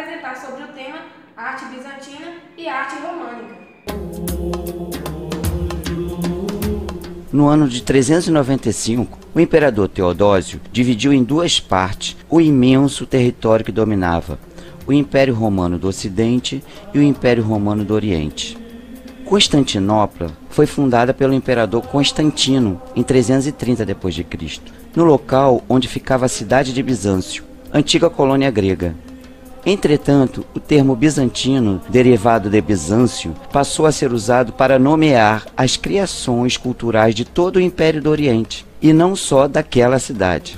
apresentar sobre o tema arte bizantina e arte românica. No ano de 395, o imperador Teodósio dividiu em duas partes o imenso território que dominava, o Império Romano do Ocidente e o Império Romano do Oriente. Constantinopla foi fundada pelo imperador Constantino em 330 d.C., no local onde ficava a cidade de Bizâncio, antiga colônia grega. Entretanto, o termo bizantino, derivado de Bizâncio, passou a ser usado para nomear as criações culturais de todo o Império do Oriente, e não só daquela cidade.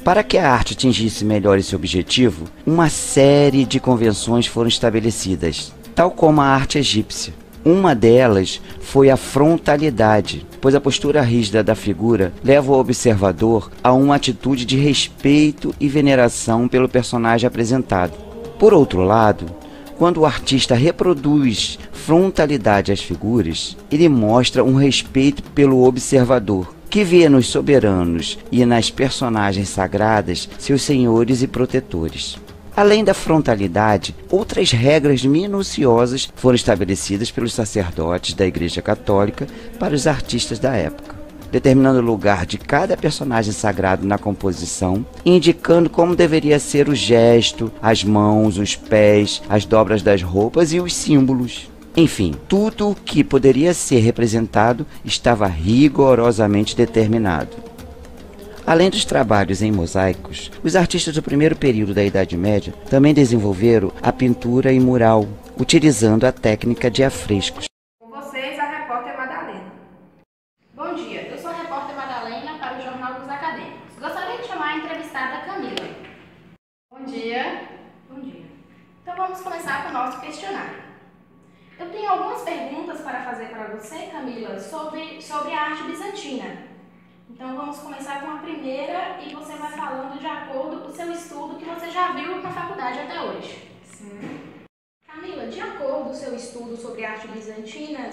Para que a arte atingisse melhor esse objetivo, uma série de convenções foram estabelecidas, tal como a arte egípcia. Uma delas foi a frontalidade, pois a postura rígida da figura leva o observador a uma atitude de respeito e veneração pelo personagem apresentado. Por outro lado, quando o artista reproduz frontalidade às figuras, ele mostra um respeito pelo observador, que vê nos soberanos e nas personagens sagradas seus senhores e protetores. Além da frontalidade, outras regras minuciosas foram estabelecidas pelos sacerdotes da Igreja Católica para os artistas da época, determinando o lugar de cada personagem sagrado na composição e indicando como deveria ser o gesto, as mãos, os pés, as dobras das roupas e os símbolos. Enfim, tudo o que poderia ser representado estava rigorosamente determinado. Além dos trabalhos em mosaicos, os artistas do primeiro período da Idade Média também desenvolveram a pintura em mural, utilizando a técnica de afrescos. Com vocês, a repórter Madalena. Bom dia, eu sou a repórter Madalena para o Jornal dos Acadêmicos. Gostaria de chamar a entrevistada Camila. Bom dia. Bom dia. Então vamos começar com o nosso questionário. Eu tenho algumas perguntas para fazer para você, Camila, sobre a arte bizantina. Então vamos começar com a primeira e você vai falando de acordo com o seu estudo que você já viu na faculdade até hoje. Sim. Camila, de acordo com o seu estudo sobre arte bizantina,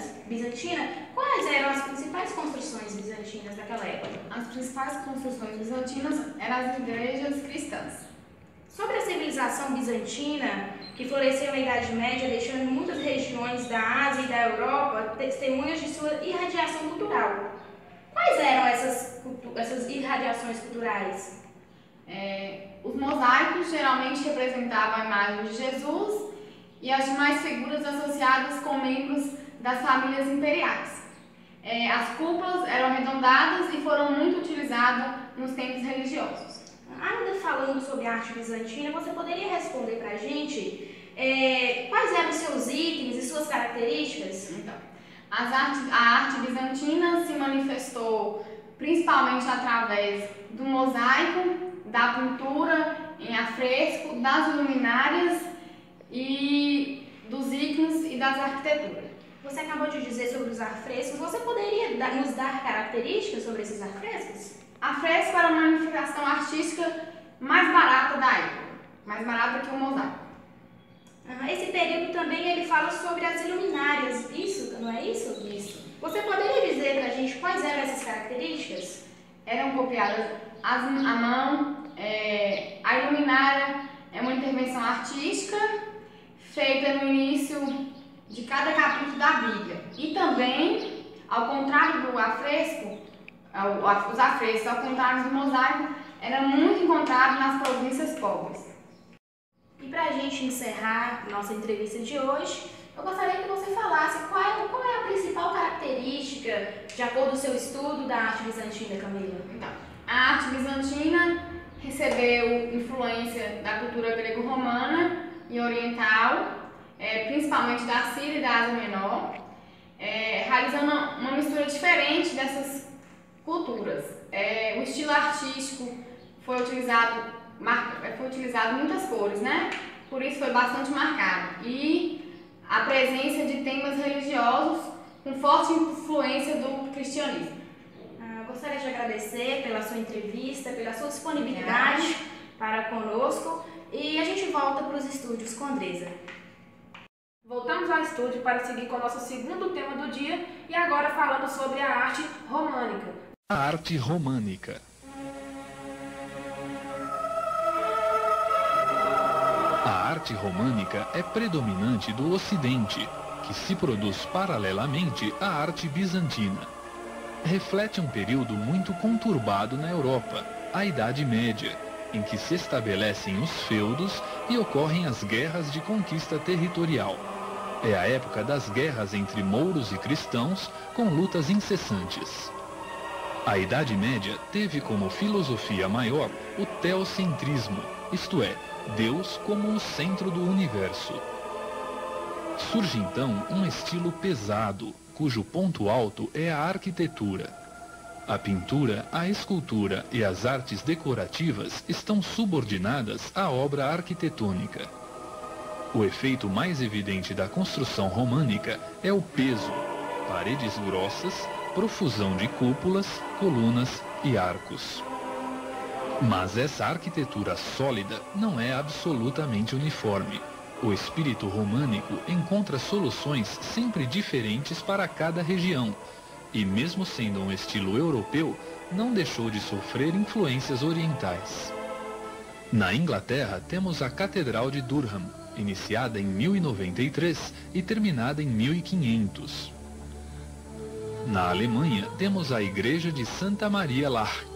quais eram as principais construções bizantinas daquela época? As principais construções bizantinas eram as igrejas cristãs. Sobre a civilização bizantina, que floresceu na Idade Média, deixando muitas regiões da Ásia e da Europa testemunhas de sua irradiação cultural. Quais eram essas irradiações culturais? Os mosaicos geralmente representavam a imagem de Jesus e as demais figuras associadas com membros das famílias imperiais. As cúpulas eram arredondadas e foram muito utilizadas nos templos religiosos. Ainda falando sobre a arte bizantina, você poderia responder para a gente quais eram os seus itens e suas características? Então, a arte bizantina se manifestou principalmente através do mosaico, da pintura em afresco, das luminárias e dos ícones e das arquiteturas. Você acabou de dizer sobre os afrescos, você poderia nos dar características sobre esses afrescos? Afresco era uma manifestação artística mais barata da época, mais barata que o mosaico. Esse período também ele fala sobre as iluminárias, isso, não é isso? Isso. Você poderia dizer pra gente quais eram essas características? Eram copiadas à mão. A iluminária é uma intervenção artística feita no início de cada capítulo da Bíblia. E também, ao contrário do afresco, os afrescos, ao contrário do mosaico, era muito encontrado nas províncias pobres. E para a gente encerrar nossa entrevista de hoje, eu gostaria que você falasse qual é a principal característica, de acordo com o seu estudo, da arte bizantina, Camila. Então, a arte bizantina recebeu influência da cultura grego-romana e oriental, principalmente da Síria e da Ásia Menor, realizando uma mistura diferente dessas culturas. O estilo artístico foi utilizado muitas cores, né? Por isso foi bastante marcado. E a presença de temas religiosos com forte influência do cristianismo. Gostaria de agradecer pela sua entrevista, pela sua disponibilidade para conosco e a gente volta para os estúdios com Andresa. Voltamos ao estúdio para seguir com o nosso segundo tema do dia e agora falando sobre a arte românica. A arte românica. A arte românica é predominante do Ocidente, que se produz paralelamente à arte bizantina. Reflete um período muito conturbado na Europa, a Idade Média, em que se estabelecem os feudos e ocorrem as guerras de conquista territorial. É a época das guerras entre mouros e cristãos, com lutas incessantes. A Idade Média teve como filosofia maior o teocentrismo, isto é, Deus como o centro do universo. Surge então um estilo pesado, cujo ponto alto é a arquitetura. A pintura, a escultura e as artes decorativas estão subordinadas à obra arquitetônica. O efeito mais evidente da construção românica é o peso, paredes grossas, profusão de cúpulas, colunas e arcos. Mas essa arquitetura sólida não é absolutamente uniforme. O espírito românico encontra soluções sempre diferentes para cada região, e mesmo sendo um estilo europeu, não deixou de sofrer influências orientais. Na Inglaterra temos a Catedral de Durham, iniciada em 1093 e terminada em 1500. Na Alemanha temos a Igreja de Santa Maria Laach,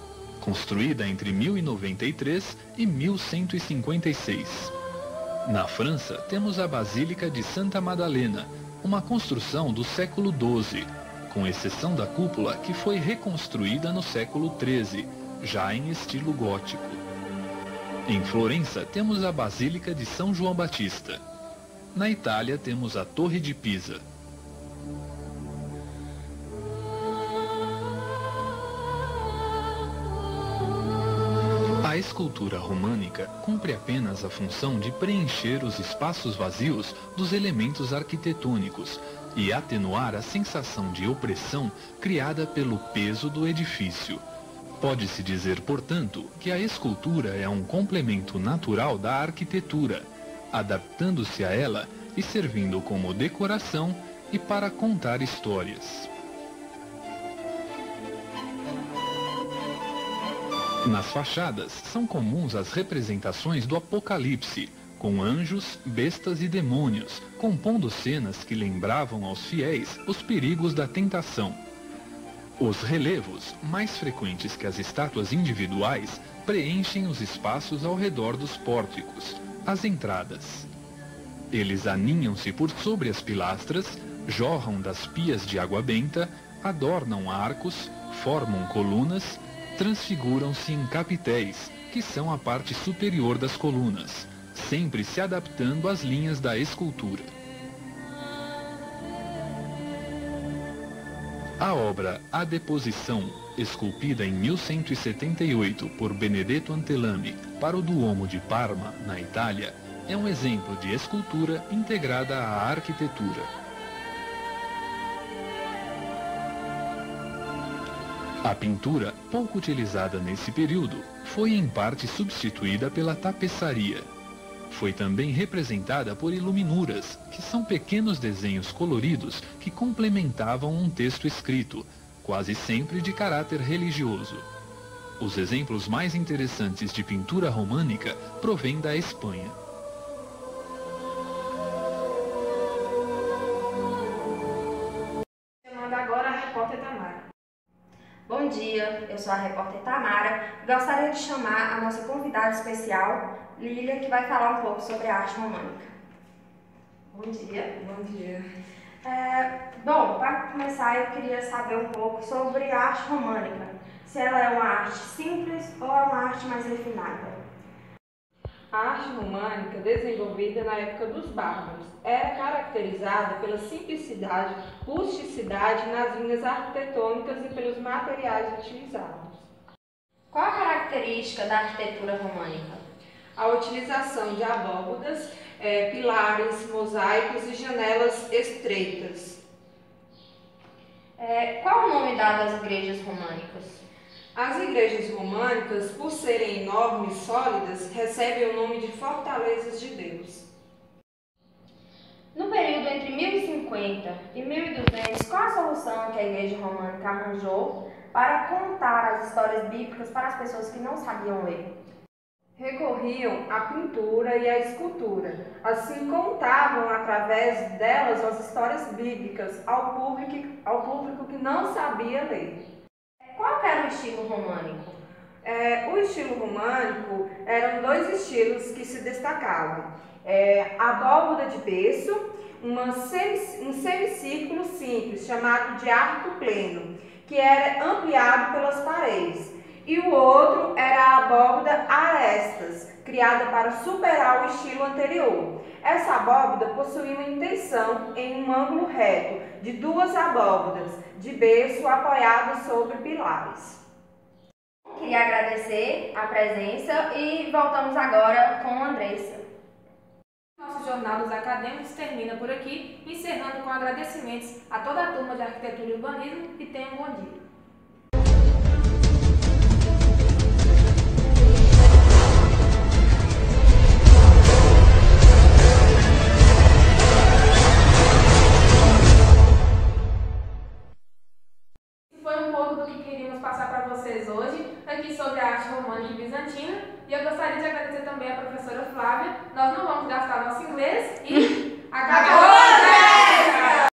construída entre 1093 e 1156. Na França temos a Basílica de Santa Madalena, uma construção do século XII, com exceção da cúpula que foi reconstruída no século XIII, já em estilo gótico. Em Florença temos a Basílica de São João Batista. Na Itália temos a Torre de Pisa. A escultura românica cumpre apenas a função de preencher os espaços vazios dos elementos arquitetônicos e atenuar a sensação de opressão criada pelo peso do edifício. Pode-se dizer, portanto, que a escultura é um complemento natural da arquitetura, adaptando-se a ela e servindo como decoração e para contar histórias. Nas fachadas são comuns as representações do Apocalipse, com anjos, bestas e demônios, compondo cenas que lembravam aos fiéis os perigos da tentação. Os relevos, mais frequentes que as estátuas individuais, preenchem os espaços ao redor dos pórticos, as entradas. Eles aninham-se por sobre as pilastras, jorram das pias de água benta, adornam arcos, formam colunas, transfiguram-se em capitéis, que são a parte superior das colunas, sempre se adaptando às linhas da escultura. A obra A Deposição, esculpida em 1178 por Benedetto Antelami para o Duomo de Parma, na Itália, é um exemplo de escultura integrada à arquitetura. A pintura, pouco utilizada nesse período, foi em parte substituída pela tapeçaria. Foi também representada por iluminuras, que são pequenos desenhos coloridos que complementavam um texto escrito, quase sempre de caráter religioso. Os exemplos mais interessantes de pintura românica provêm da Espanha. Chamando agora a repórter Tamara. Bom dia, eu sou a repórter Tamara e gostaria de chamar a nossa convidada especial, Lília, que vai falar um pouco sobre a arte românica. Bom dia. Bom dia. Bom, para começar eu queria saber um pouco sobre a arte românica. Se ela é uma arte simples ou é uma arte mais refinada. A arte românica, desenvolvida na época dos bárbaros, era caracterizada pela simplicidade, rusticidade nas linhas arquitetônicas e pelos materiais utilizados. Qual a característica da arquitetura românica? A utilização de abóbadas, pilares, mosaicos e janelas estreitas. Qual o nome dado às igrejas românicas? As igrejas românicas, por serem enormes e sólidas, recebem o nome de fortalezas de Deus. No período entre 1050 e 1200, qual a solução que a igreja românica arranjou para contar as histórias bíblicas para as pessoas que não sabiam ler? Recorriam à pintura e à escultura. Assim, contavam através delas as histórias bíblicas ao público que não sabia ler. Qual que era o estilo românico? O estilo românico eram dois estilos que se destacavam. A abóbada de berço, um semicírculo simples, chamado de arco pleno, que era ampliado pelas paredes. E o outro era a abóbada a arestas, criada para superar o estilo anterior. Essa abóbada possuía uma intenção em um ângulo reto, de duas abóbadas, de berço apoiadas sobre pilares. Queria agradecer a presença e voltamos agora com a Andressa. Nosso Jornal dos Acadêmicos termina por aqui, encerrando com agradecimentos a toda a turma de Arquitetura e Urbanismo e tenham um bom dia. Passar para vocês hoje aqui sobre a arte românica e bizantina, e eu gostaria de agradecer também a professora Flávia. Nós não vamos gastar nosso inglês e acabou!